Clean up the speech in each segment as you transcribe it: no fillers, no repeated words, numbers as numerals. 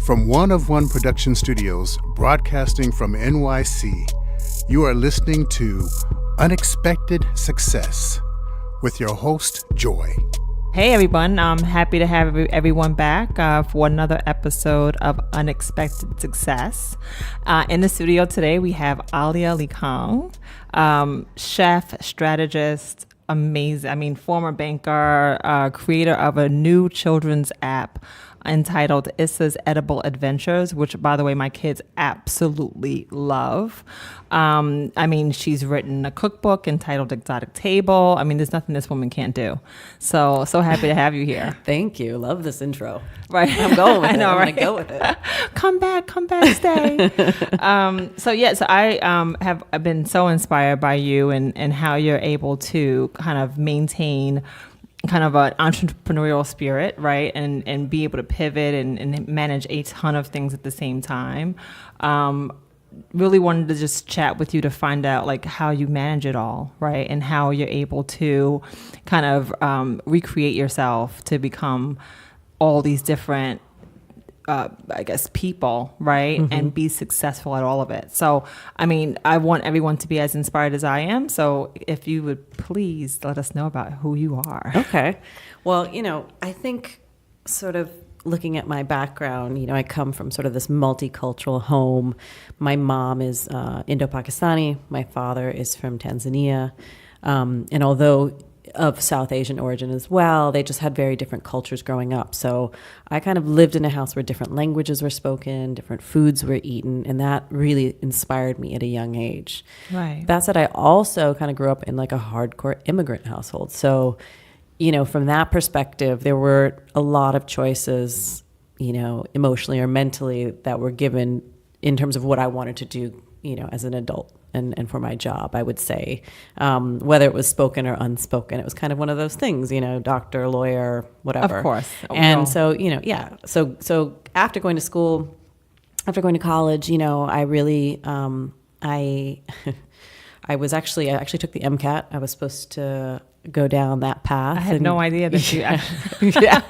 From One of One Production Studios, broadcasting from NYC, you are listening to Unexpected Success with your host, Joy. Hey everyone, I'm happy to have everyone back for another episode of Unexpected Success. In the studio today, we have Aliya LeeKong, chef, strategist, amazing, former banker, creator of a new children's app entitled Issa's Edible Adventures, which, by the way, my kids absolutely love. She's written a cookbook entitled Exotic Table. There's nothing this woman can't do. So happy to have you here. Thank you. Love this intro. Right. I'm going with it. I'm going to go with it. Come back, stay. I've been so inspired by you and how you're able to kind of maintain kind of an entrepreneurial spirit, right? And be able to pivot and manage a ton of things at the same time. Really wanted to just chat with you to find out like how you manage it all, right? And how you're able to kind of recreate yourself to become all these different people, right? Mm-hmm. And be successful at all of it. So, I want everyone to be as inspired as I am. So if you would please let us know about who you are. Okay. Well, I think sort of looking at my background, I come from sort of this multicultural home. My mom is Indo-Pakistani. My father is from Tanzania. And although of South Asian origin as well, they just had very different cultures growing up. So I kind of lived in a house where different languages were spoken, different foods were eaten, and that really inspired me at a young age. Right. That said, I also kind of grew up in like a hardcore immigrant household. So, from that perspective, there were a lot of choices, emotionally or mentally that were given in terms of what I wanted to do, as an adult. And for my job, I would say, whether it was spoken or unspoken, it was kind of one of those things, doctor, lawyer, whatever. Of course. And so, So after going to school, after going to college, I really, I actually took the MCAT. I was supposed to go down that path. I had no idea that you actually, yeah.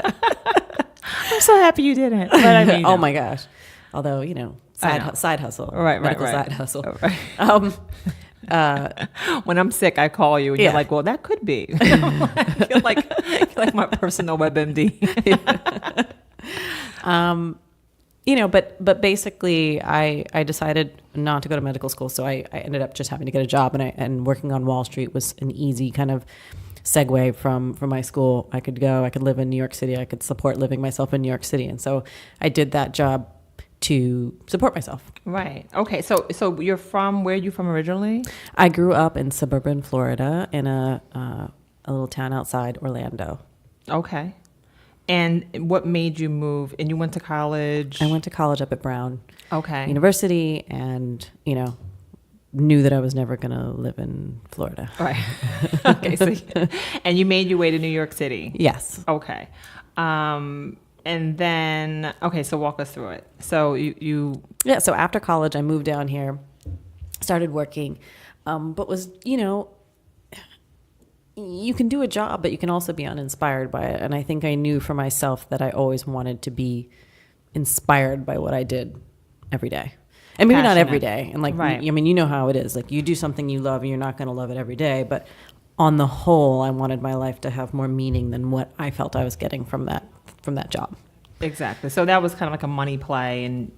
I'm so happy you didn't. But oh my gosh. Although, side hustle. Right. Side hustle. Right. When I'm sick, I call you and you're like, well, that could be. You're like my personal WebMD. But basically I decided not to go to medical school. So I ended up just having to get a job and working on Wall Street was an easy kind of segue from my school. I could live in New York City. I could support living myself in New York City. And so I did that job to support myself. Right. Okay. So where are you from originally? I grew up in suburban Florida in a little town outside Orlando. Okay. And what made you move? And you went to college? I went to college up at Brown University and, knew that I was never going to live in Florida. Right. Okay. And you made your way to New York City? Yes. Okay. And then, so walk us through it. So Yeah, so after college, I moved down here, started working, but was, you can do a job, but you can also be uninspired by it. And I think I knew for myself that I always wanted to be inspired by what I did every day. And maybe not every day. And right. You know how it is. Like you do something you love and you're not going to love it every day. But on the whole, I wanted my life to have more meaning than what I felt I was getting from that job. Exactly. So that was kind of like a money play, and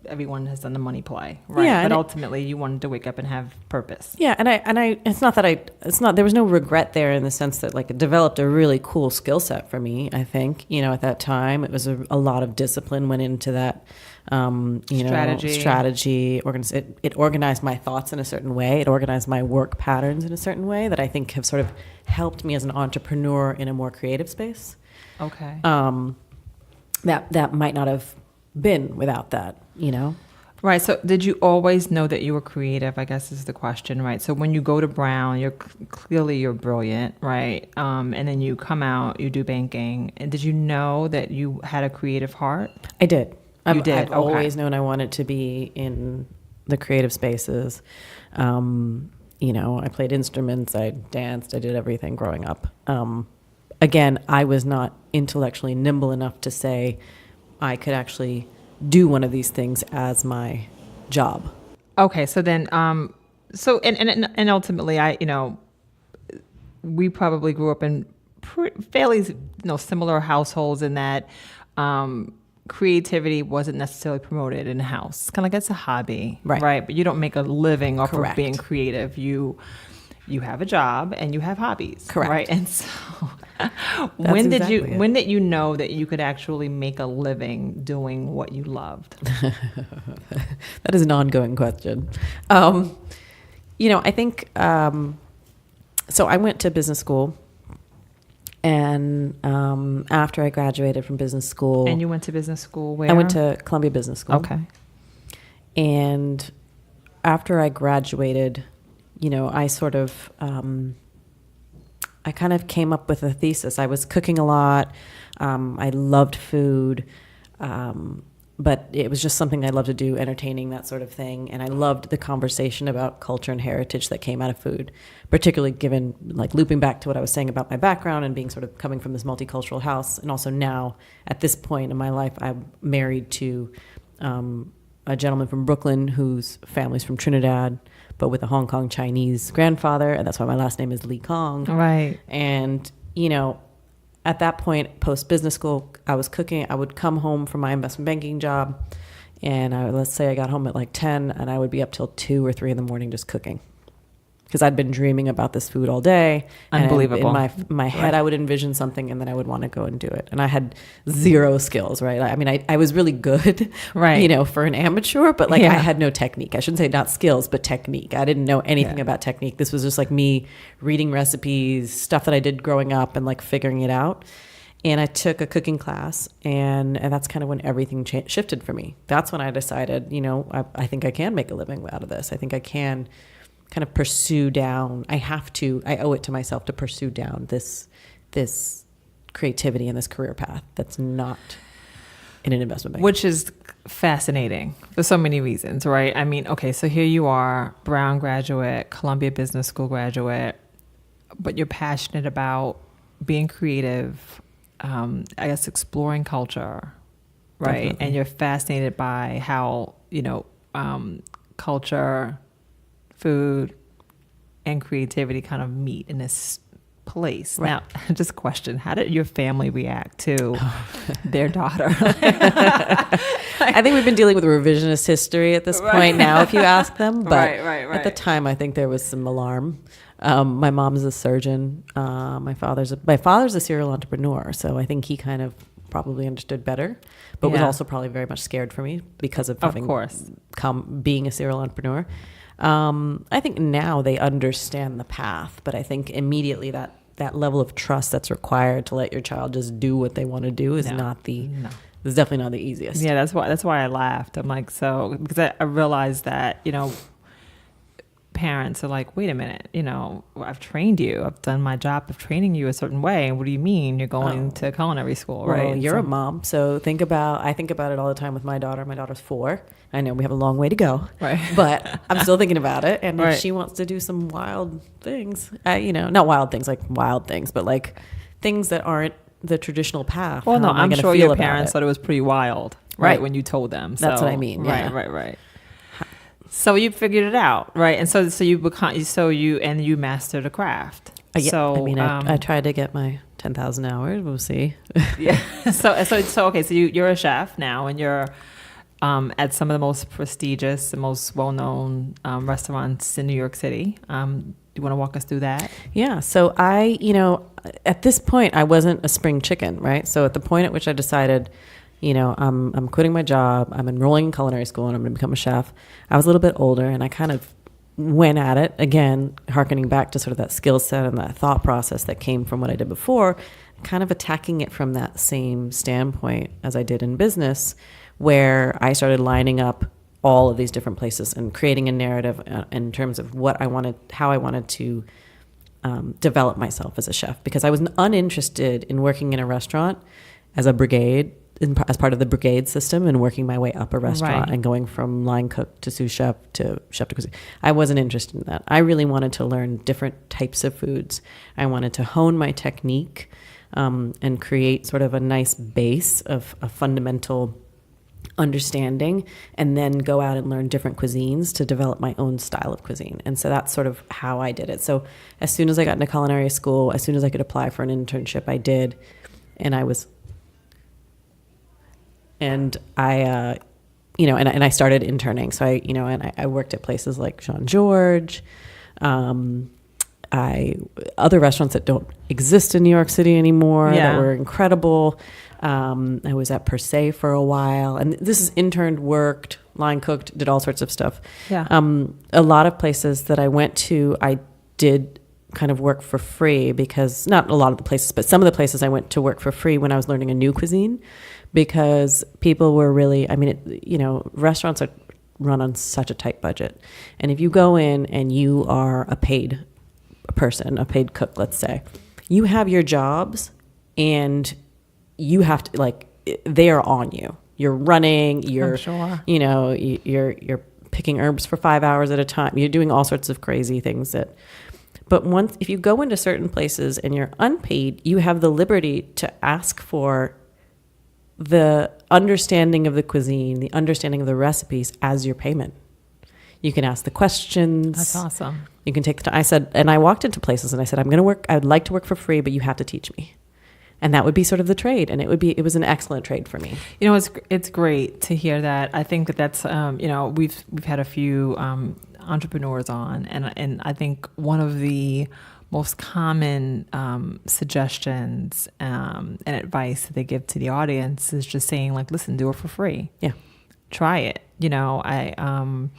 everyone has done the money play, right? Yeah, but ultimately you wanted to wake up and have purpose. Yeah, and I there was no regret there in the sense that like it developed a really cool skill set for me. I think, at that time it was a lot of discipline went into that. Strategy. It organized my thoughts in a certain way. It organized my work patterns in a certain way that I think have sort of helped me as an entrepreneur in a more creative space. Okay. That might not have been without that, Right. So did you always know that you were creative, I guess is the question, right? So when you go to Brown, you're brilliant, right? And then you come out, you do banking. And did you know that you had a creative heart? I did. I've always known I wanted to be in the creative spaces. I played instruments, I danced, I did everything growing up. Again, I was not intellectually nimble enough to say, I could actually do one of these things as my job. Okay, so then, and ultimately, we probably grew up in fairly, similar households in that creativity wasn't necessarily promoted in the house. It's kind of like it's a hobby, right? But you don't make a living off of being creative. You have a job and you have hobbies, right? And so, when did you know that you could actually make a living doing what you loved? That is an ongoing question. I think so. I went to business school. And after I graduated from business school... And you went to business school where? I went to Columbia Business School. Okay. And after I graduated, I sort of... I kind of came up with a thesis. I was cooking a lot. I loved food. But it was just something I loved to do, entertaining, that sort of thing. And I loved the conversation about culture and heritage that came out of food, particularly given, like, looping back to what I was saying about my background and being sort of coming from this multicultural house. And also now, at this point in my life, I'm married to a gentleman from Brooklyn whose family's from Trinidad, but with a Hong Kong Chinese grandfather. And that's why my last name is LeeKong. Right. And, at that point, post-business school, I was cooking. I would come home from my investment banking job, and let's say I got home at like 10, and I would be up till 2 or 3 in the morning just cooking. Because I'd been dreaming about this food all day. Unbelievable. And in my head, I would envision something, and then I would want to go and do it. And I had zero skills, right? I mean, I was really good, right, for an amateur, but I had no technique. I shouldn't say not skills, but technique. I didn't know anything about technique. This was just like me reading recipes, stuff that I did growing up, and like figuring it out. And I took a cooking class, and that's kind of when everything shifted for me. That's when I decided, I think I can make a living out of this. I think I can kind of pursue down. I owe it to myself to pursue down this creativity and this career path that's not in an investment bank. Which is fascinating for so many reasons, right? I mean, okay, so here you are, Brown graduate, Columbia Business School graduate, but you're passionate about being creative, I guess exploring culture, right? Definitely. And you're fascinated by how, culture, food, and creativity kind of meet in this place. Right. Now, just a question, how did your family react to their daughter? I think we've been dealing with revisionist history at this point now, if you ask them. But at the time, I think there was some alarm. My mom's a surgeon. My father's a serial entrepreneur. So I think he kind of probably understood better, but was also probably very much scared for me because of having being a serial entrepreneur. I think now they understand the path, but I think immediately that level of trust that's required to let your child just do what they want to do is it's definitely not the easiest. Yeah, that's why I laughed. I'm like, so, because I realized that, parents are like, wait a minute, I've trained you. I've done my job of training you a certain way. And what do you mean you're going to culinary school, right? Well, you're a mom. So I think about it all the time with my daughter. My daughter's 4. I know we have a long way to go, right? But I'm still thinking about it. And if she wants to do some wild things, not wild things like wild things, but like things that aren't the traditional path. Well, no, I'm sure your parents thought it was pretty wild, right? When you told them. So, that's what I mean. Yeah. Right. So you figured it out, right? And so you mastered a craft. So I mean, I tried to get my 10,000 hours. We'll see. Yeah. So okay. So you're a chef now, and you're at some of the most prestigious and most well-known restaurants in New York City. Do you want to walk us through that? Yeah. So at this point, I wasn't a spring chicken, right? So at the point at which I decided, I'm quitting my job, I'm enrolling in culinary school, and I'm going to become a chef, I was a little bit older, and I kind of went at it, again, hearkening back to sort of that skill set and that thought process that came from what I did before, kind of attacking it from that same standpoint as I did in business, where I started lining up all of these different places and creating a narrative in terms of how I wanted to develop myself as a chef, because I was uninterested in working in a restaurant as a brigade as part of the brigade system and working my way up a restaurant Right. and going from line cook to sous chef to chef de cuisine. I wasn't interested in that. I really wanted to learn different types of foods. I wanted to hone my technique and create sort of a nice base of a fundamental understanding, and then go out and learn different cuisines to develop my own style of cuisine. And so that's sort of how I did it. So as soon as I got into culinary school, as soon as I could apply for an internship, I did. And I was, and I, and I started interning. So I worked at places like Jean Georges, other restaurants that don't exist in New York City anymore that were incredible. I was at Per Se for a while, and this is interned, worked, line cooked, did all sorts of stuff. Yeah. A lot of places that I went to, I did kind of work for free, because not a lot of the places, but some of the places I went to work for free when I was learning a new cuisine, because people were really, restaurants are run on such a tight budget. And if you go in and you are a paid person, a paid cook, let's say, you have your jobs and you have to, they are on you. You're running, you're, you're picking herbs for 5 hours at a time. You're doing all sorts of crazy things but if you go into certain places and you're unpaid, you have the liberty to ask for the understanding of the cuisine, the understanding of the recipes as your payment. You can ask the questions. That's awesome. You can take the time. I said, and I walked into places and I said, I would like to work for free, but you have to teach me. And that would be sort of the trade. And it was an excellent trade for me. It's great to hear that. I think that's, we've had a few entrepreneurs on, and I think one of the most common suggestions and advice that they give to the audience is just saying, listen, do it for free. Yeah. Try it. I mean,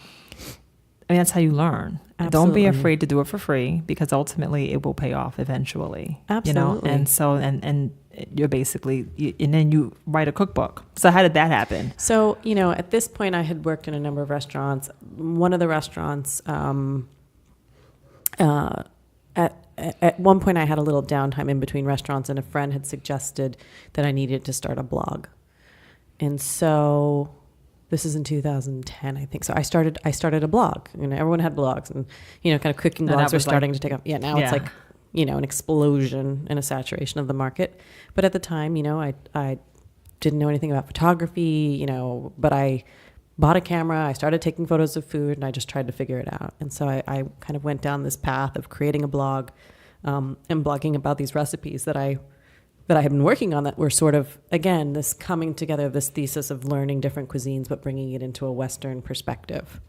that's how you learn. Absolutely. Don't be afraid to do it for free, because ultimately it will pay off eventually. Absolutely. And so, and you're basically, and then you write a cookbook. So how did that happen? So, at this point I had worked in a number of restaurants. One of the restaurants, at one point I had a little downtime in between restaurants, and a friend had suggested that I needed to start a blog. And so this is in 2010, I think. So I started a blog. Everyone had blogs, and kind of cooking blogs were starting to take off. Yeah, now it's like, an explosion and a saturation of the market. But at the time, I didn't know anything about photography, but I bought a camera, I started taking photos of food, and I just tried to figure it out. And so I kind of went down this path of creating a blog and blogging about these recipes that I had been working on, that were sort of, again, this coming together of this thesis of learning different cuisines but bringing it into a Western perspective,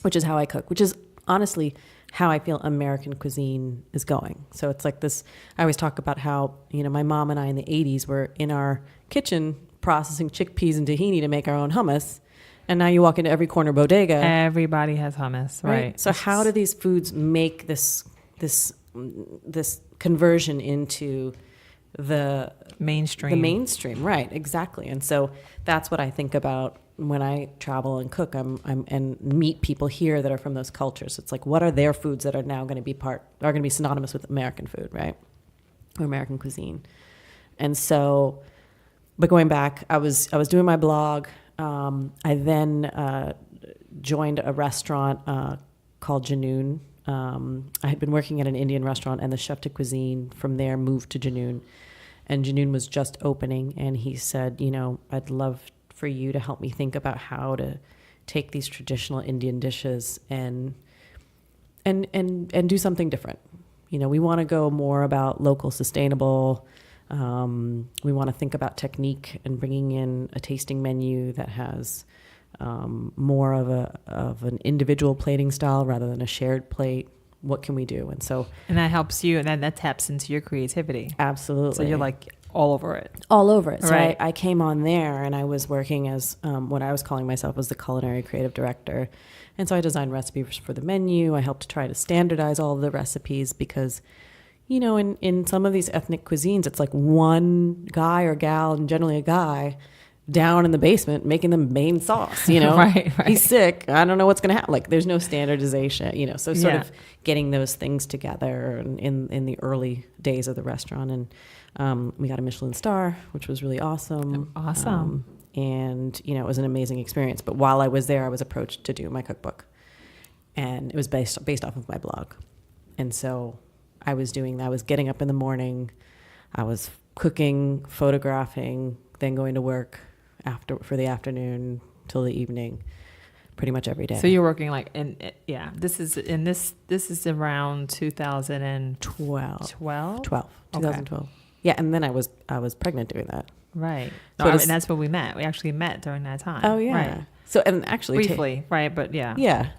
which is how I cook, which is honestly how I feel American cuisine is going. So it's like this, I always talk about how, my mom and I in the 80s were in our kitchen processing chickpeas and tahini to make our own hummus. And now you walk into every corner bodega. Everybody has hummus, right? So how do these foods make this conversion into the mainstream, right? Exactly. And so that's what I think about when I travel and cook. And meet people here that are from those cultures. It's like, what are their foods that are now going to be synonymous with American food, right? Or American cuisine. And so, but going back, I was doing my blog. I then joined a restaurant called Janoon. I had been working at an Indian restaurant, and the chef de cuisine from there moved to Janoon. And Janoon was just opening, and he said, I'd love for you to help me think about how to take these traditional Indian dishes and do something different. We want to go more about local, sustainable. We want to think about technique and bringing in a tasting menu that has more of an individual plating style rather than a shared plate. What can we do? And that helps you, and that taps into your creativity. Absolutely. So you're all over it. All over it. So right. I came on there, and I was working as what I was calling myself was the culinary creative director. And so I designed recipes for the menu. I helped try to standardize all of the recipes, because in some of these ethnic cuisines, it's like one guy or gal, and generally a guy, down in the basement making the main sauce, you know. Right. He's sick. I don't know what's going to happen. Like, there's no standardization, you know. So sort Yeah. of getting those things together in the early days of the restaurant. And we got a Michelin star, which was really awesome. Awesome. And, you know, it was an amazing experience. But while I was there, I was approached to do my cookbook. And it was based off of my blog. And so I was doing that. I was getting up in the morning. I was cooking, photographing, then going to work for the afternoon till the evening, pretty much every day. So you're working like this is around 2012. 2012. Yeah, and then I was pregnant doing that. Right. So And that's when we met. We actually met during that time. Oh yeah. Right. So and actually briefly, right? But yeah. Yeah.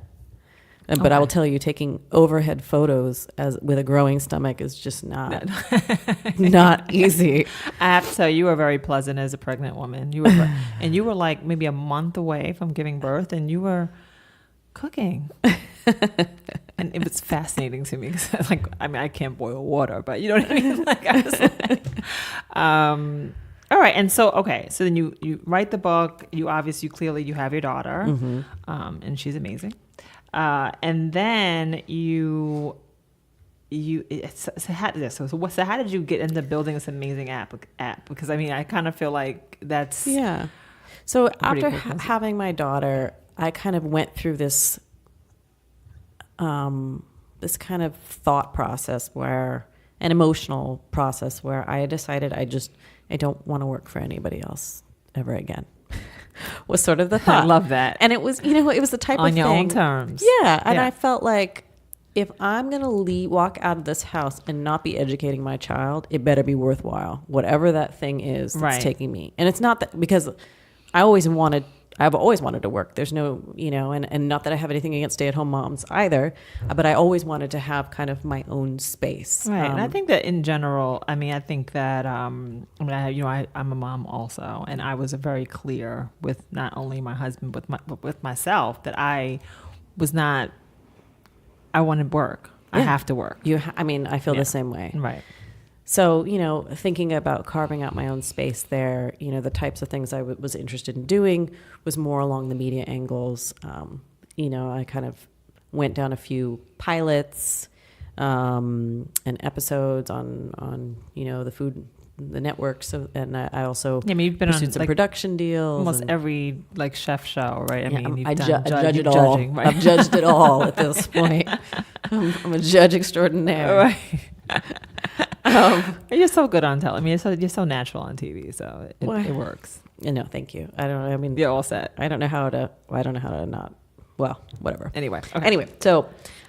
But I will tell you, taking overhead photos with a growing stomach is just not easy. I have to tell you, you were very pleasant as a pregnant woman. You were, and you were like maybe a month away from giving birth, and you were cooking. And it was fascinating to me because, like, I mean, I can't boil water, but you know what I mean. Like, I was like, all right, and so so then you write the book. You clearly you have your daughter, and she's amazing. And then so how did you get into building this amazing app? Because I mean, I kind of feel like that's So after having my daughter, I kind of went through this this kind of thought process an emotional process where I decided I don't want to work for anybody else ever again. Was sort of the thought. I love that. And it was, it was the type of thing. On your own terms. Yeah. And I felt like if I'm going to walk out of this house and not be educating my child, it better be worthwhile. Whatever that thing is that's taking me. And it's not that because I've always wanted to work. There's no, and not that I have anything against stay-at-home moms either, but I always wanted to have kind of my own space. Right. And I think that in general, I mean, I think that, I'm a mom also, and I was very clear with not only my husband, but with myself that I wanted work. Yeah. I have to work. I feel the same way. Right. So, thinking about carving out my own space there, the types of things I was interested in doing was more along the media angles. I kind of went down a few pilots and episodes on the network. So, and I also you've been pursued on some production deals. Almost every chef show, right? I mean, I judge it all. Judging, right? I've judged it all at this point. I'm a judge extraordinaire. Right. You're so good on television. I mean, you're so natural on TV, so it works. No, thank you. You're all set. I don't know how to not. Well, whatever. Anyway. So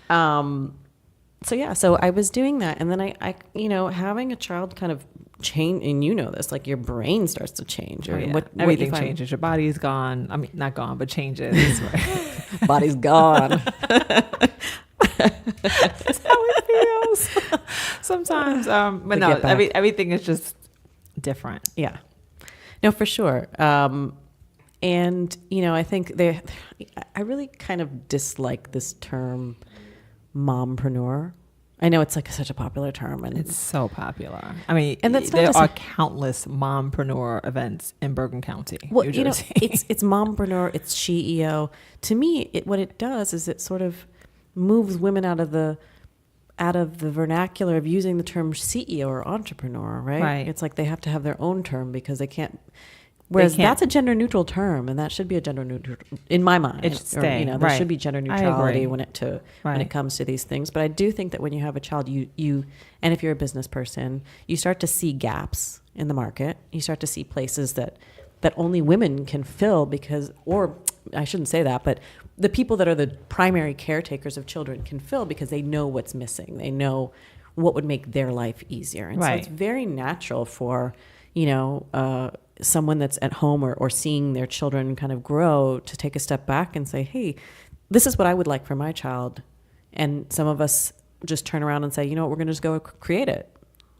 I was doing that, and then I having a child kind of change, and this, like your brain starts to change. Oh, yeah. Everything changes. Your body's gone. I mean, not gone, but changes. Right? Body's gone. That's how it feels sometimes. But no, everything is just different. Yeah, no, for sure. And I think I really kind of dislike this term, mompreneur. I know it's like such a popular term, and it's so popular. I mean, and there are countless mompreneur events in Bergen County, New Jersey. It's mompreneur, it's CEO. To me, what it does is it sort of moves women out of the vernacular of using the term CEO or entrepreneur, right? It's like they have to have their own term because they can't. Whereas that's a gender neutral term, and that should be a gender neutral in my mind. It should stay. There should be gender neutrality when it comes to these things. But I do think that when you have a child, you and if you're a business person, you start to see gaps in the market. You start to see places that only women can fill or I shouldn't say that, but the people that are the primary caretakers of children can fill because they know what's missing. They know what would make their life easier. And so it's very natural for, someone that's at home or seeing their children kind of grow to take a step back and say, hey, this is what I would like for my child. And some of us just turn around and say, we're going to just go create it.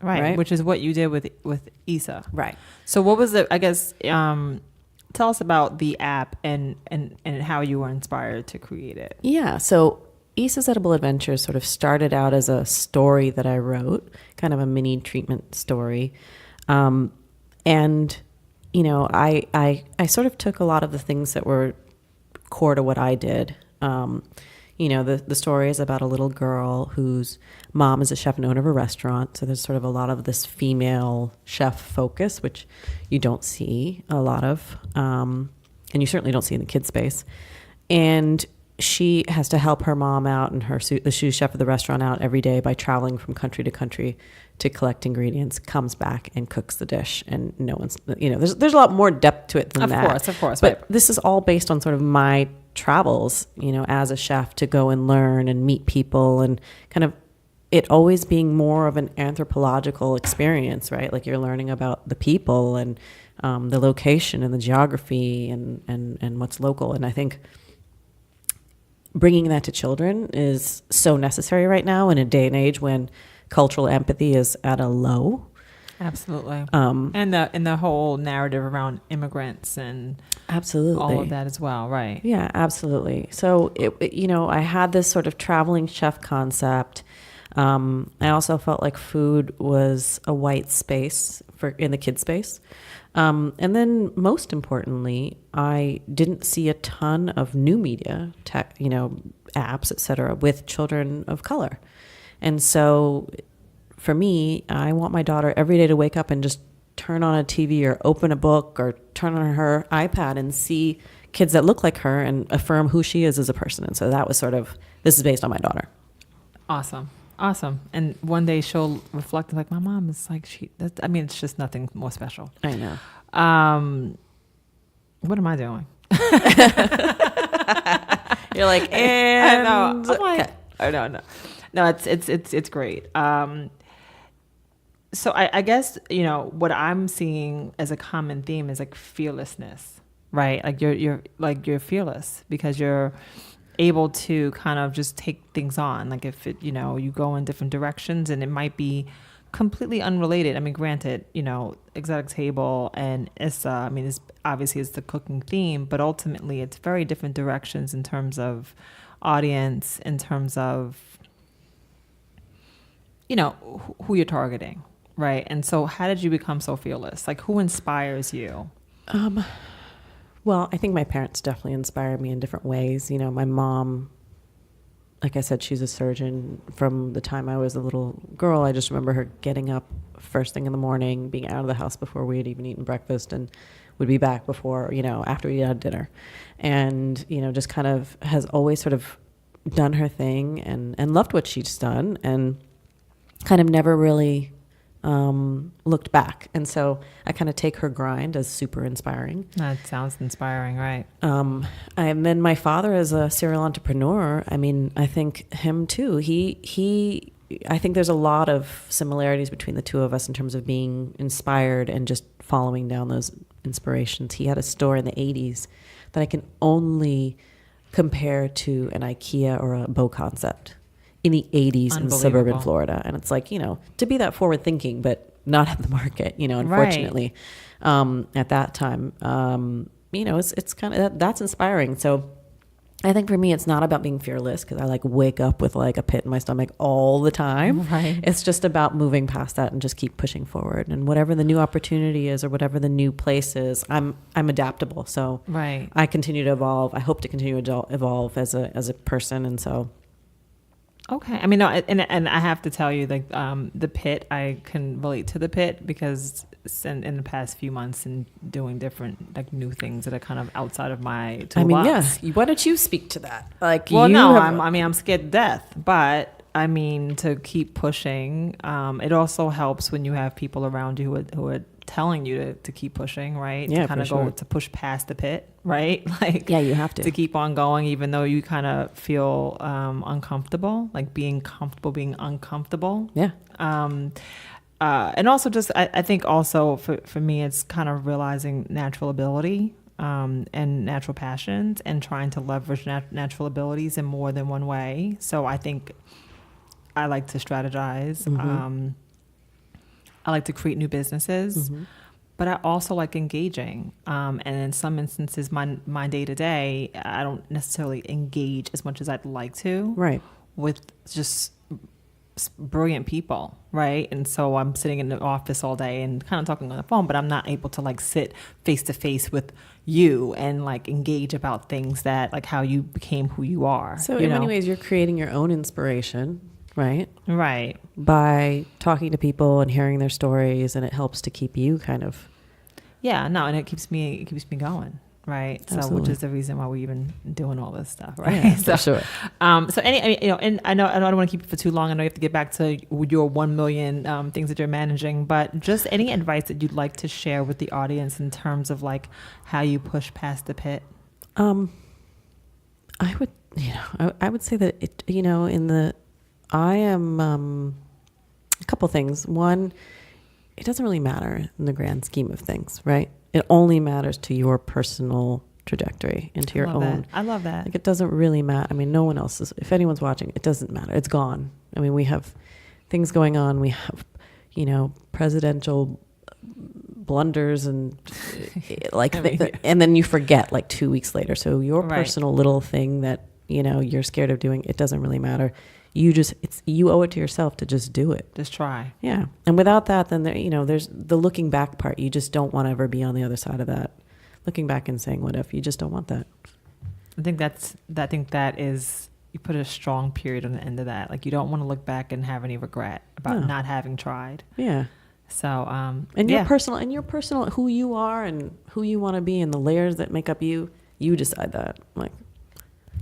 Right. Which is what you did with Issa. Right. So what was it, I guess, tell us about the app and how you were inspired to create it. Yeah. So Issa's Edible Adventures sort of started out as a story that I wrote, kind of a mini treatment story. And I sort of took a lot of the things that were core to what I did. The story is about a little girl whose mom is a chef and owner of a restaurant. So there's sort of a lot of this female chef focus, which you don't see a lot of, and you certainly don't see in the kids space. And she has to help her mom out and the sous chef of the restaurant out every day by traveling from country to country to collect ingredients, comes back and cooks the dish. And no one's, there's a lot more depth to it than that. Of course. But this is all based on sort of my travels, as a chef, to go and learn and meet people, and kind of it always being more of an anthropological experience, right? Like you're learning about the people and the location and the geography and what's local. And I think bringing that to children is so necessary right now in a day and age when cultural empathy is at a low. Absolutely. And the whole narrative around immigrants and absolutely all of that as well, right? Yeah, absolutely. So I had this sort of traveling chef concept. I also felt like food was a white space in the kid space. And then most importantly, I didn't see a ton of new media, tech, apps, et cetera, with children of color. And so for me, I want my daughter every day to wake up and just turn on a TV or open a book or turn on her iPad and see kids that look like her and affirm who she is as a person. And so that was this is based on my daughter. Awesome. And one day she'll reflect like, my mom is like, it's just nothing more special. I know. What am I doing? You're like, and I know. I'm like, I don't know. No, it's great. So I guess, what I'm seeing as a common theme is like fearlessness, right? Like you're fearless because you're able to kind of just take things on. Like if you go in different directions and it might be completely unrelated. I mean, granted, Exotic Table and Issa, it's obviously it's the cooking theme, but ultimately it's very different directions in terms of audience, in terms of, who you're targeting. Right. And so how did you become so fearless? Like who inspires you? Well, I think my parents definitely inspired me in different ways. My mom, like I said, she's a surgeon. From the time I was a little girl, I just remember her getting up first thing in the morning, being out of the house before we had even eaten breakfast, and would be back before, after we had dinner. And, just kind of has always sort of done her thing and loved what she's done and kind of never really looked back. And so I kind of take her grind as super inspiring. That sounds inspiring, right? And then my father is a serial entrepreneur. I think him too. I think there's a lot of similarities between the two of us in terms of being inspired and just following down those inspirations. He had a store in the 80s that I can only compare to an IKEA or a Beau Concept in the 80s in suburban Florida. And it's like, to be that forward thinking, but not at the market, unfortunately, right. At that time, it's kind of, that's inspiring. So I think for me, it's not about being fearless because I wake up with a pit in my stomach all the time. Right. It's just about moving past that and just keep pushing forward. And whatever the new opportunity is or whatever the new place is, I'm adaptable. So right. I continue to evolve. I hope to continue to evolve as a person. And so. Okay. No, and I have to tell you, the pit, I can relate to the pit because in the past few months and doing different new things that are kind of outside of my toolbox. Why don't you speak to that? I'm scared to death, but to keep pushing. It also helps when you have people around you who are telling you to keep pushing, right? Yeah, to kind of go to push past the pit, right? You have to keep on going, even though you kind of feel uncomfortable, being comfortable, being uncomfortable. Yeah. And also just, I think also for me, it's kind of realizing natural ability and natural passions and trying to leverage natural abilities in more than one way. So I think I like to strategize. Mm-hmm. I like to create new businesses, mm-hmm. but I also like engaging. And in some instances, my day-to-day, I don't necessarily engage as much as I'd like to. Right. With just brilliant people, right? And so I'm sitting in the office all day and kind of talking on the phone, but I'm not able to like sit face to face with you and like engage about things that like how you became who you are. So in many ways, you're creating your own inspiration, right? Right. By talking to people and hearing their stories, and it helps to keep you kind of. Yeah, no, and it keeps me going. Right. Absolutely. So, which is the reason why we're even doing all this stuff. Right. Yeah, so, for sure. So and I don't want to keep it for too long. I know you have to get back to your 1 million things that you're managing, but just any advice that you'd like to share with the audience in terms of like how you push past the pit. I would, I would say that I am a couple things. One, it doesn't really matter in the grand scheme of things, right? It only matters to your personal trajectory and to your own. I love that. Like, it doesn't really matter. I mean, no one else is, if anyone's watching, it doesn't matter. It's gone. I mean, we have things going on. We have, presidential blunders and like, and then you forget like 2 weeks later. So your personal little thing that, you're scared of doing, it doesn't really matter. You owe it to yourself to just do it. Just try. Yeah. And without that, then there's the looking back part. You just don't want to ever be on the other side of that. Looking back and saying, what if? You just don't want that. I think that is, you put a strong period on the end of that. Like, you don't want to look back and have any regret about not having tried. Yeah. So, your personal, who you are and who you want to be and the layers that make up you decide that. Like,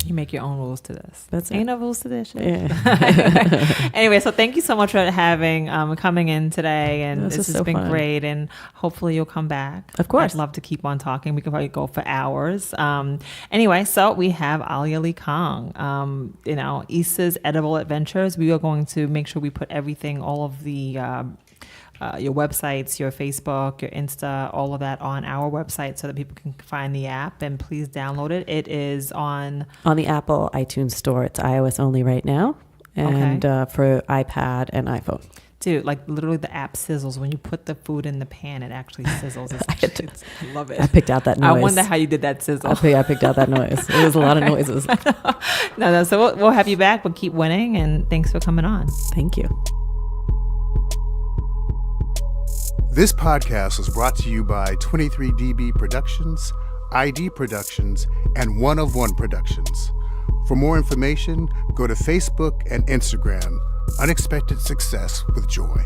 you make your own rules to this. That's it. Ain't no rules to this shit. Yeah. Anyway, so thank you so much for coming in today, and this has been fun. Great. And hopefully you'll come back. Of course, I'd love to keep on talking. We could probably go for hours. Anyway, so we have Aliya LeeKong. Issa's Edible Adventures. We are going to make sure we put everything, all of the your websites, your Facebook, your Insta, all of that on our website so that people can find the app, and please download it. It is on the Apple iTunes store. It's iOS only right now, and for iPad and iPhone. Dude, like literally the app sizzles. When you put the food in the pan, it actually sizzles. I love it. I picked out that noise. I wonder how you did that sizzle. I picked out that noise. It was a lot of noises. No. So we'll have you back. We'll keep winning, and thanks for coming on. Thank you. This podcast was brought to you by 23DB Productions, ID Productions, and One of One Productions. For more information, go to Facebook and Instagram, Unexpected Success with Joy.